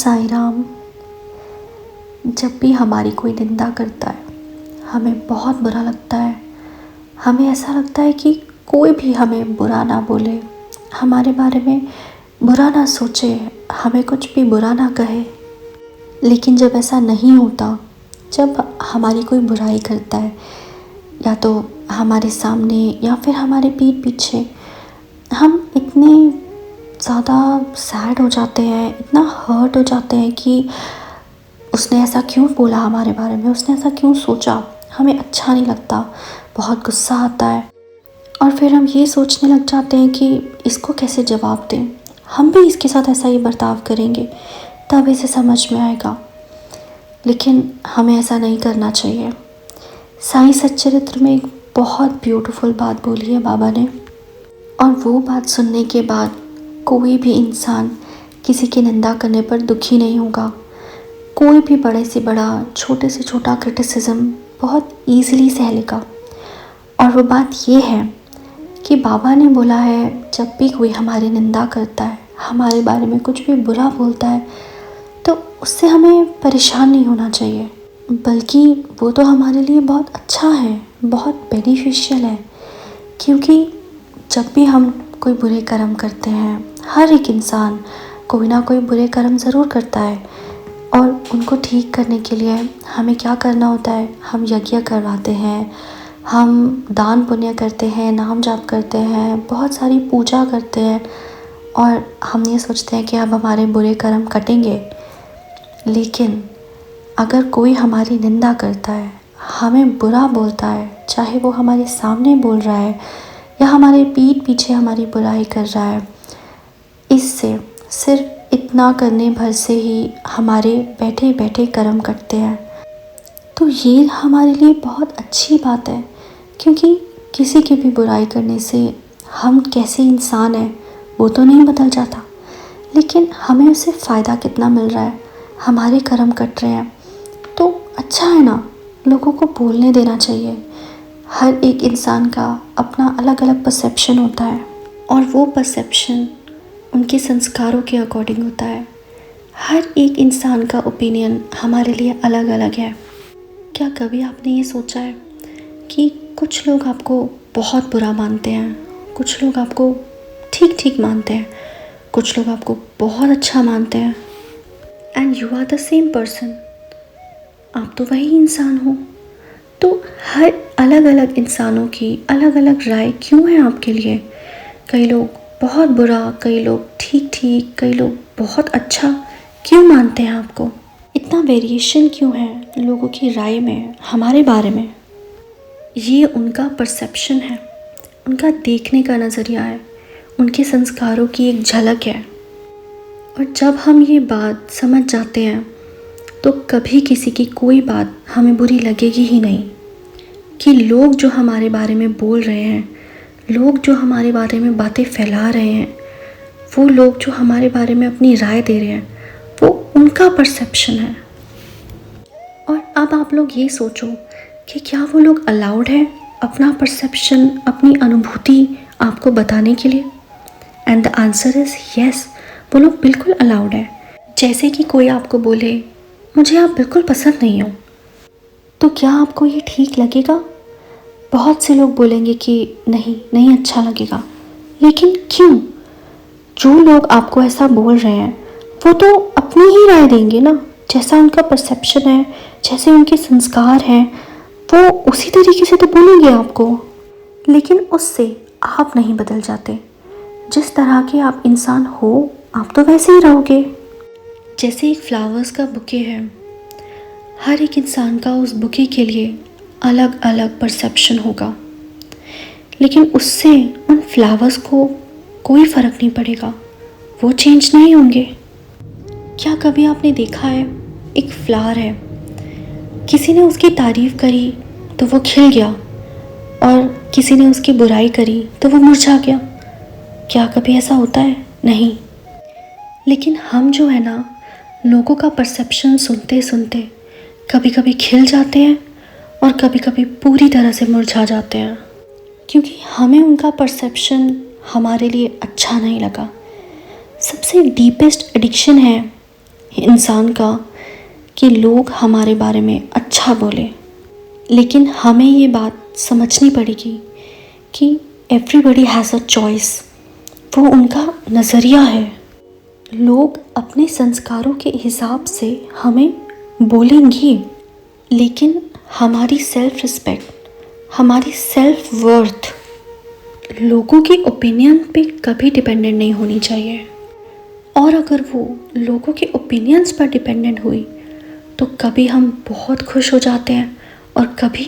साईं राम। जब भी हमारी कोई निंदा करता है हमें बहुत बुरा लगता है। हमें ऐसा लगता है कि कोई भी हमें बुरा ना बोले, हमारे बारे में बुरा ना सोचे, हमें कुछ भी बुरा ना कहे। लेकिन जब ऐसा नहीं होता, जब हमारी कोई बुराई करता है या तो हमारे सामने या फिर हमारे पीठ पीछे, हम इतने ज़्यादा सैड हो जाते हैं, इतना हर्ट हो जाते हैं कि उसने ऐसा क्यों बोला हमारे बारे में, उसने ऐसा क्यों सोचा। हमें अच्छा नहीं लगता, बहुत गुस्सा आता है और फिर हम ये सोचने लग जाते हैं कि इसको कैसे जवाब दें, हम भी इसके साथ ऐसा ही बर्ताव करेंगे तब इसे समझ में आएगा। लेकिन हमें ऐसा नहीं करना चाहिए। साईं सच्चरित्र में एक बहुत ब्यूटीफुल बात बोली है बाबा ने, और वो बात सुनने के बाद कोई भी इंसान किसी की निंदा करने पर दुखी नहीं होगा। कोई भी बड़े से बड़ा, छोटे से छोटा क्रिटिसिज्म बहुत ईज़िली सह लेगा। और वो बात ये है कि बाबा ने बोला है, जब भी कोई हमारी निंदा करता है, हमारे बारे में कुछ भी बुरा बोलता है, तो उससे हमें परेशान नहीं होना चाहिए, बल्कि वो तो हमारे लिए बहुत अच्छा है, बहुत बेनिफिशियल है। क्योंकि जब भी हम कोई बुरे कर्म करते हैं, हर एक इंसान कोई ना कोई बुरे कर्म ज़रूर करता है, और उनको ठीक करने के लिए हमें क्या करना होता है, हम यज्ञ करवाते हैं, हम दान पुण्य करते हैं, नाम जाप करते हैं, बहुत सारी पूजा करते हैं, और हम ये सोचते हैं कि अब हमारे बुरे कर्म कटेंगे। लेकिन अगर कोई हमारी निंदा करता है, हमें बुरा बोलता है, चाहे वो हमारे सामने बोल रहा है या हमारे पीठ पीछे हमारी बुराई कर रहा है, इससे सिर्फ इतना करने भर से ही हमारे बैठे बैठे कर्म कटते हैं। तो ये हमारे लिए बहुत अच्छी बात है, क्योंकि किसी की भी बुराई करने से हम कैसे इंसान हैं वो तो नहीं बदल जाता, लेकिन हमें उससे फ़ायदा कितना मिल रहा है, हमारे कर्म कट रहे हैं। तो अच्छा है ना, लोगों को बोलने देना चाहिए। हर एक इंसान का अपना अलग अलग परसेप्शन होता है, और वो परसेप्शन उनके संस्कारों के अकॉर्डिंग होता है। हर एक इंसान का ओपिनियन हमारे लिए अलग अलग है। क्या कभी आपने ये सोचा है कि कुछ लोग आपको बहुत बुरा मानते हैं, कुछ लोग आपको ठीक ठीक मानते हैं, कुछ लोग आपको बहुत अच्छा मानते हैं, and you are the same person, आप तो वही इंसान हो। तो हर अलग अलग इंसानों की अलग अलग राय क्यों है आपके लिए? कई लोग बहुत बुरा, कई लोग ठीक ठीक, कई लोग बहुत अच्छा क्यों मानते हैं आपको? इतना वेरिएशन क्यों है लोगों की राय में हमारे बारे में? ये उनका परसेप्शन है, उनका देखने का नज़रिया है, उनके संस्कारों की एक झलक है। और जब हम ये बात समझ जाते हैं तो कभी किसी की कोई बात हमें बुरी लगेगी ही नहीं। कि लोग जो हमारे बारे में बोल रहे हैं, लोग जो हमारे बारे में बातें फैला रहे हैं, वो लोग जो हमारे बारे में अपनी राय दे रहे हैं, वो उनका परसेप्शन है। और अब आप लोग ये सोचो कि क्या वो लोग अलाउड है अपना परसेप्शन, अपनी अनुभूति आपको बताने के लिए? And the answer is yes, वो लोग बिल्कुल अलाउड है। जैसे कि कोई आपको बोले, मुझे आप बिल्कुल पसंद नहीं हो, तो क्या आपको ये ठीक लगेगा? बहुत से लोग बोलेंगे कि नहीं नहीं अच्छा लगेगा। लेकिन क्यों? जो लोग आपको ऐसा बोल रहे हैं वो तो अपनी ही राय देंगे ना, जैसा उनका परसेप्शन है, जैसे उनके संस्कार हैं, वो उसी तरीके से तो बोलेंगे आपको। लेकिन उससे आप नहीं बदल जाते। जिस तरह के आप इंसान हो, आप तो वैसे ही रहोगे। जैसे एक फ्लावर्स का बुके है, हर एक इंसान का उस बुके के लिए अलग अलग परसेप्शन होगा, लेकिन उससे उन फ्लावर्स को कोई फ़र्क नहीं पड़ेगा, वो चेंज नहीं होंगे। क्या कभी आपने देखा है, एक फ्लावर है, किसी ने उसकी तारीफ़ करी तो वो खिल गया, और किसी ने उसकी बुराई करी तो वो मुरझा गया? क्या कभी ऐसा होता है? नहीं। लेकिन हम जो है ना, लोगों का परसेप्शन सुनते सुनते कभी कभी खिल जाते हैं और कभी कभी पूरी तरह से मुरझा जाते हैं, क्योंकि हमें उनका परसेप्शन हमारे लिए अच्छा नहीं लगा। सबसे डीपेस्ट एडिक्शन है इंसान का कि लोग हमारे बारे में अच्छा बोले, लेकिन हमें ये बात समझनी पड़ेगी कि एवरीबडी हैज़ अ चॉइस। वो उनका नज़रिया है। लोग अपने संस्कारों के हिसाब से हमें बोलेंगे, लेकिन हमारी सेल्फ रिस्पेक्ट, हमारी सेल्फ वर्थ लोगों के ओपिनियन पे कभी डिपेंडेंट नहीं होनी चाहिए। और अगर वो लोगों के ओपिनियंस पर डिपेंडेंट हुई तो कभी हम बहुत खुश हो जाते हैं और कभी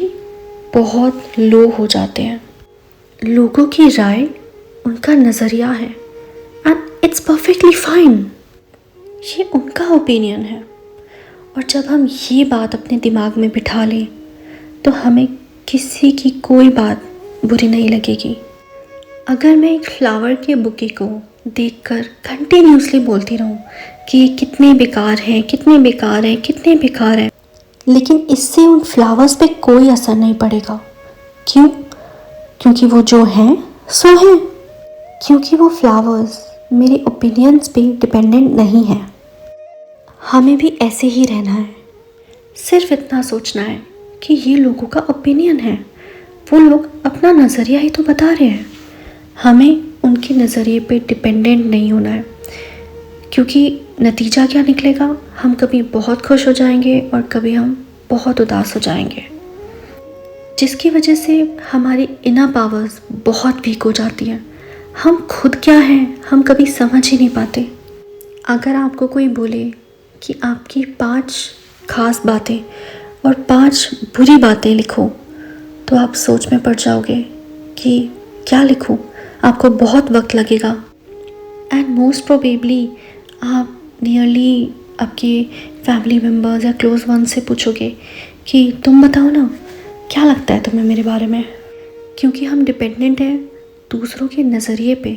बहुत लो हो जाते हैं। लोगों की राय उनका नज़रिया है एंड इट्स परफेक्टली फाइन। ये उनका ओपिनियन है। और जब हम ये बात अपने दिमाग में बिठा लें तो हमें किसी की कोई बात बुरी नहीं लगेगी। अगर मैं एक फ्लावर के बुके को देखकर कंटिन्यूसली बोलती रहूं कि ये कितने बेकार हैं, कितने बेकार हैं, कितने बेकार हैं, लेकिन इससे उन फ्लावर्स पे कोई असर नहीं पड़ेगा। क्यों? क्योंकि वो जो हैं सो हैं। क्योंकि वो फ्लावर्स मेरे ओपिनियंस पे डिपेंडेंट नहीं हैं। हमें भी ऐसे ही रहना है। सिर्फ इतना सोचना है कि ये लोगों का ओपिनियन है, वो लोग अपना नज़रिया ही तो बता रहे हैं। हमें उनके नज़रिए पे डिपेंडेंट नहीं होना है, क्योंकि नतीजा क्या निकलेगा, हम कभी बहुत खुश हो जाएंगे और कभी हम बहुत उदास हो जाएंगे, जिसकी वजह से हमारी इनर पावर्स बहुत वीक हो जाती हैं। हम खुद क्या हैं हम कभी समझ ही नहीं पाते। अगर आपको कोई बोले कि आपकी 5 खास बातें और 5 बुरी बातें लिखो, तो आप सोच में पड़ जाओगे कि क्या लिखूं। आपको बहुत वक्त लगेगा एंड मोस्ट प्रोबेबली आप नियरली आपके फैमिली मेम्बर्स या क्लोज वन से पूछोगे कि तुम बताओ ना, क्या लगता है तुम्हें मेरे बारे में। क्योंकि हम डिपेंडेंट हैं दूसरों के नज़रिए पे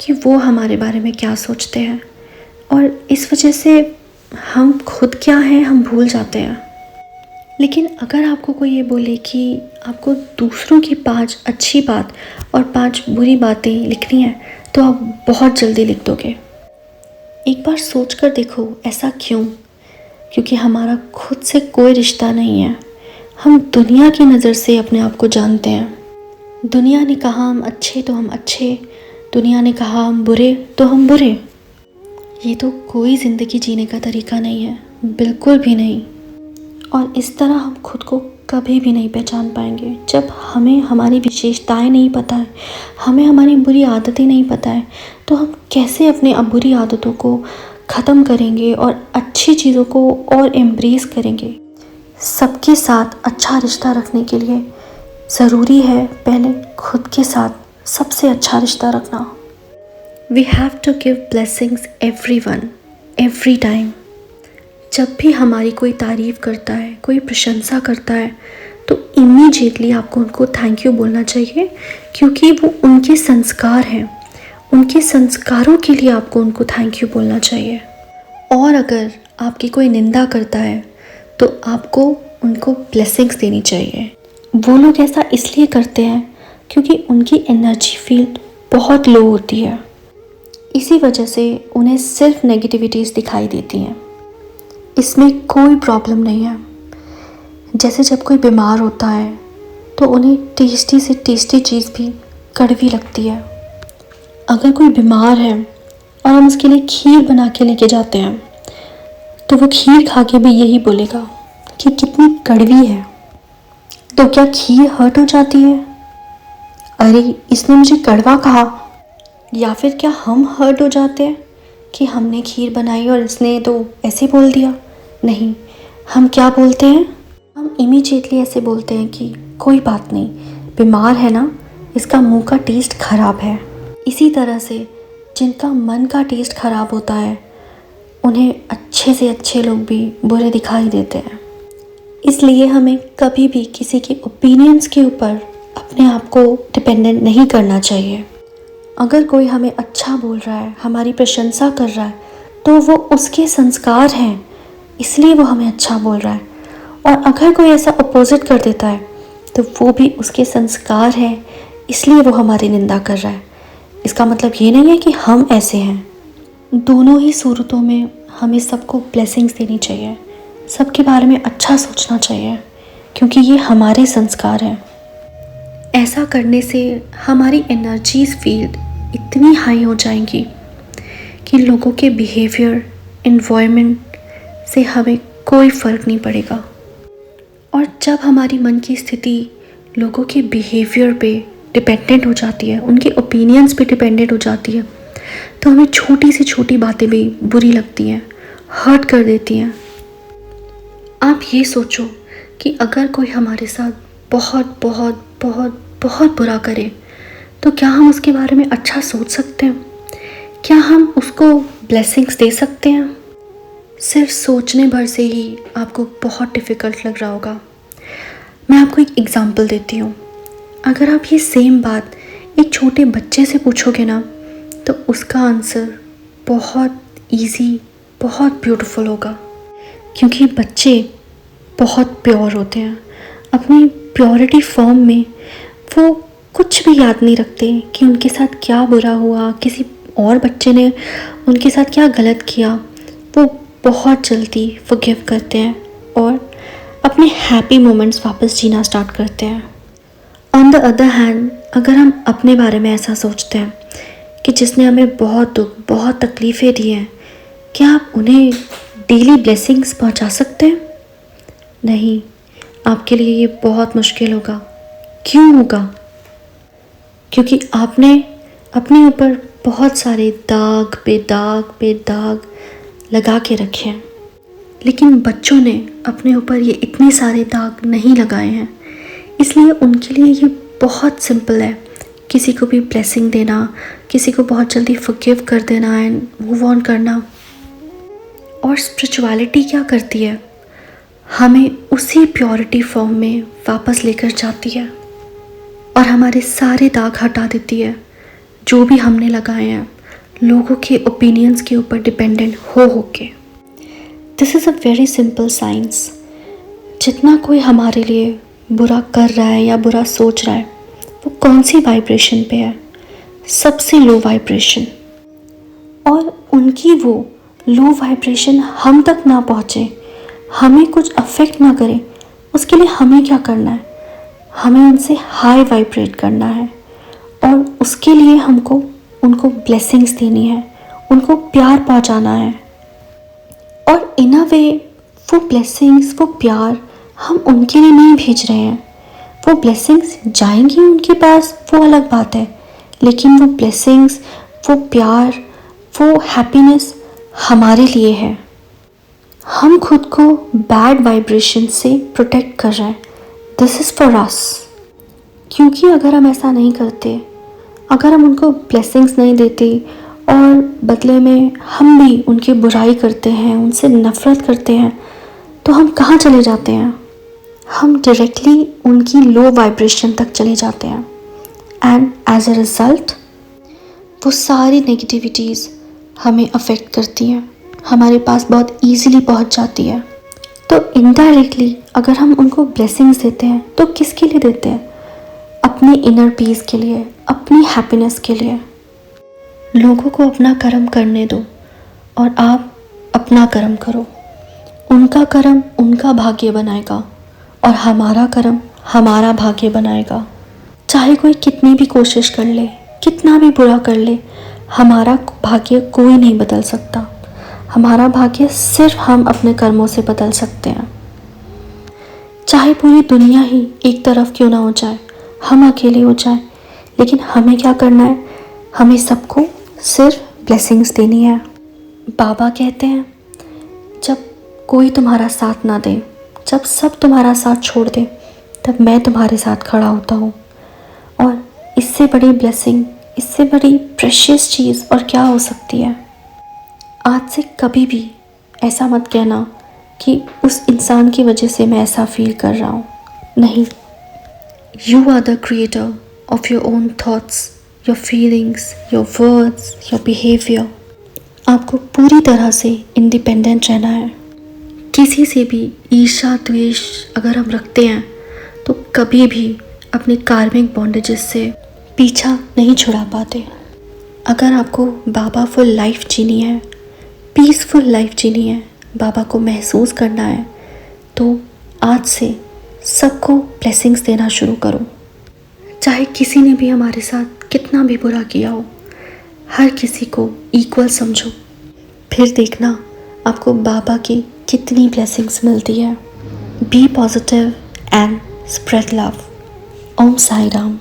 कि वो हमारे बारे में क्या सोचते हैं, और इस वजह से हम खुद क्या हैं हम भूल जाते हैं। लेकिन अगर आपको कोई ये बोले कि आपको दूसरों की 5 अच्छी बात और 5 बुरी बातें लिखनी है, तो आप बहुत जल्दी लिख दोगे। एक बार सोच कर देखो ऐसा क्यों? क्योंकि हमारा खुद से कोई रिश्ता नहीं है। हम दुनिया की नज़र से अपने आप को जानते हैं। दुनिया ने कहा हम अच्छे तो हम अच्छे, दुनिया ने कहा हम बुरे तो हम बुरे। ये तो कोई ज़िंदगी जीने का तरीका नहीं है, बिल्कुल भी नहीं। और इस तरह हम खुद को कभी भी नहीं पहचान पाएंगे। जब हमें हमारी विशेषताएं नहीं पता है, हमें हमारी बुरी आदतें नहीं पता है, तो हम कैसे अपने बुरी आदतों को ख़त्म करेंगे और अच्छी चीज़ों को और एम्ब्रेस करेंगे। सबके साथ अच्छा रिश्ता रखने के लिए ज़रूरी है पहले खुद के साथ सबसे अच्छा रिश्ता रखना। We have to give blessings everyone every time. जब भी हमारी कोई तारीफ़ करता है, कोई प्रशंसा करता है, तो इमीडिएटली आपको उनको थैंक यू बोलना चाहिए, क्योंकि वो उनके संस्कार हैं। उनके संस्कारों के लिए आपको उनको थैंक यू बोलना चाहिए। और अगर आपकी कोई निंदा करता है तो आपको उनको ब्लेसिंग्स देनी चाहिए। वो लोग ऐसा इसलिए करते हैं क्योंकि उनकी एनर्जी फील्ड बहुत लो होती है। इसी वजह से उन्हें सिर्फ नेगेटिविटीज़ दिखाई देती हैं। इसमें कोई प्रॉब्लम नहीं है। जैसे जब कोई बीमार होता है तो उन्हें टेस्टी से टेस्टी चीज़ भी कड़वी लगती है। अगर कोई बीमार है और हम उसके लिए खीर बना के लेके जाते हैं, तो वो खीर खा के भी यही बोलेगा कि कितनी कड़वी है। तो क्या खीर हर्ट हो जाती है? अरे इसने मुझे कड़वा कहा। या फिर क्या हम हर्ट हो जाते हैं कि हमने खीर बनाई और इसने तो ऐसे बोल दिया? नहीं, हम क्या बोलते हैं, हम इमीडिएटली ऐसे बोलते हैं कि कोई बात नहीं, बीमार है ना, इसका मुंह का टेस्ट ख़राब है। इसी तरह से जिनका मन का टेस्ट ख़राब होता है उन्हें अच्छे से अच्छे लोग भी बुरे दिखाई देते हैं। इसलिए हमें कभी भी किसी के ओपिनियंस के ऊपर अपने आप को डिपेंडेंट नहीं करना चाहिए। अगर कोई हमें अच्छा बोल रहा है, हमारी प्रशंसा कर रहा है, तो वो उसके संस्कार हैं, इसलिए वो हमें अच्छा बोल रहा है। और अगर कोई ऐसा अपोजिट कर देता है तो वो भी उसके संस्कार हैं, इसलिए वो हमारी निंदा कर रहा है। इसका मतलब ये नहीं है कि हम ऐसे हैं। दोनों ही सूरतों में हमें सबको ब्लेसिंग्स देनी चाहिए, सबके बारे में अच्छा सोचना चाहिए, क्योंकि ये हमारे संस्कार हैं। ऐसा करने से हमारी एनर्जीज फील्ड इतनी हाई हो जाएंगी कि लोगों के बिहेवियर, एनवायरनमेंट से हमें कोई फ़र्क नहीं पड़ेगा। और जब हमारी मन की स्थिति लोगों के बिहेवियर पे डिपेंडेंट हो जाती है, उनके ओपिनियंस पे डिपेंडेंट हो जाती है, तो हमें छोटी से छोटी बातें भी बुरी लगती हैं, हर्ट कर देती हैं। आप ये सोचो कि अगर कोई हमारे साथ बहुत बहुत बहुत बहुत बुरा करे, तो क्या हम उसके बारे में अच्छा सोच सकते हैं? क्या हम उसको ब्लेसिंग्स दे सकते हैं? सिर्फ सोचने भर से ही आपको बहुत डिफ़िकल्ट लग रहा होगा। मैं आपको एक एग्ज़ाम्पल देती हूँ। अगर आप ये सेम बात एक छोटे बच्चे से पूछोगे ना, तो उसका आंसर बहुत इजी, बहुत ब्यूटीफुल होगा, क्योंकि बच्चे बहुत प्योर होते हैं। अपनी प्योरिटी फॉर्म में वो कुछ भी याद नहीं रखते कि उनके साथ क्या बुरा हुआ, किसी और बच्चे ने उनके साथ क्या गलत किया। वो बहुत जल्दी फॉरगिव करते हैं और अपने हैप्पी मोमेंट्स वापस जीना स्टार्ट करते हैं। ऑन द अदर हैंड, अगर हम अपने बारे में ऐसा सोचते हैं कि जिसने हमें बहुत दुख, बहुत तकलीफ़ें दी हैं, क्या आप उन्हें डेली ब्लेसिंग्स पहुंचा सकते हैं? नहीं, आपके लिए ये बहुत मुश्किल होगा। क्यों होगा? क्योंकि आपने अपने ऊपर बहुत सारे दाग पे दाग पे दाग लगा के रखे हैं, लेकिन बच्चों ने अपने ऊपर ये इतने सारे दाग नहीं लगाए हैं। इसलिए उनके लिए ये बहुत सिंपल है, किसी को भी ब्लेसिंग देना, किसी को बहुत जल्दी फॉरगिव कर देना एंड मूव ऑन करना। और स्पिरिचुअलिटी क्या करती है? हमें उसी प्योरिटी फॉर्म में वापस लेकर जाती है और हमारे सारे दाग हटा देती है जो भी हमने लगाए हैं लोगों के ओपिनियंस के ऊपर डिपेंडेंट हो के। This is a very simple science. जितना कोई हमारे लिए बुरा कर रहा है या बुरा सोच रहा है, वो कौन सी वाइब्रेशन पे है? सबसे लो वाइब्रेशन। और उनकी वो लो वाइब्रेशन हम तक ना पहुँचे, हमें कुछ अफेक्ट ना करे, उसके लिए हमें क्या करना है? हमें उनसे हाई वाइब्रेट करना है और उसके लिए हमको उनको ब्लेसिंग्स देनी है, उनको प्यार पहुंचाना है। और इन अ वे वो ब्लेसिंग्स, वो प्यार हम उनके लिए नहीं भेज रहे हैं। वो ब्लेसिंग्स जाएंगी उनके पास, वो अलग बात है, लेकिन वो ब्लेसिंग्स, वो प्यार, वो हैप्पीनेस हमारे लिए है। हम खुद को बैड वाइब्रेशन से प्रोटेक्ट कर रहे हैं। This is for us. क्योंकि अगर हम ऐसा नहीं करते, अगर हम उनको ब्लेसिंग्स नहीं देते और बदले में हम भी उनकी बुराई करते हैं, उनसे नफ़रत करते हैं, तो हम कहाँ चले जाते हैं? हम डायरेक्टली उनकी लो वाइब्रेशन तक चले जाते हैं एंड एज अ रिज़ल्ट वो सारी नेगेटिविटीज़ हमें अफेक्ट करती हैं, हमारे पास बहुत ईजीली पहुंच जाती है। तो इनडायरेक्टली अगर हम उनको ब्लेसिंग्स देते हैं तो किसके लिए देते हैं? अपनी इनर पीस के लिए, अपनी हैप्पीनेस के लिए। लोगों को अपना कर्म करने दो और आप अपना कर्म करो। उनका कर्म उनका भाग्य बनाएगा और हमारा कर्म हमारा भाग्य बनाएगा। चाहे कोई कितनी भी कोशिश कर ले, कितना भी बुरा कर ले, हमारा भाग्य कोई नहीं बदल सकता। हमारा भाग्य सिर्फ हम अपने कर्मों से बदल सकते हैं। चाहे पूरी दुनिया ही एक तरफ क्यों ना हो जाए, हम अकेले हो जाए, लेकिन हमें क्या करना है? हमें सबको सिर्फ ब्लेसिंग्स देनी है। बाबा कहते हैं, जब कोई तुम्हारा साथ ना दे, जब सब तुम्हारा साथ छोड़ दे, तब मैं तुम्हारे साथ खड़ा होता हूँ। और इससे बड़ी ब्लेसिंग, इससे बड़ी प्रेशियस चीज़ और क्या हो सकती है? आज से कभी भी ऐसा मत कहना कि उस इंसान की वजह से मैं ऐसा फील कर रहा हूँ। नहीं, you are the creator of your own thoughts, your feelings, your words, your behaviour. आपको पूरी तरह से इंडिपेंडेंट रहना है। किसी से भी ईर्ष्या द्वेष अगर हम रखते हैं तो कभी भी अपने कार्मिक बॉन्डेजेस से पीछा नहीं छुड़ा पाते। अगर आपको बाबा फुल लाइफ जीनी है पीसफुल लाइफ जीनी है, बाबा को महसूस करना है, तो आज से सबको ब्लेसिंग्स देना शुरू करो। चाहे किसी ने भी हमारे साथ कितना भी बुरा किया हो, हर किसी को इक्वल समझो, फिर देखना आपको बाबा की कितनी ब्लेसिंग्स मिलती है। Be positive and spread love. Om Sai Ram.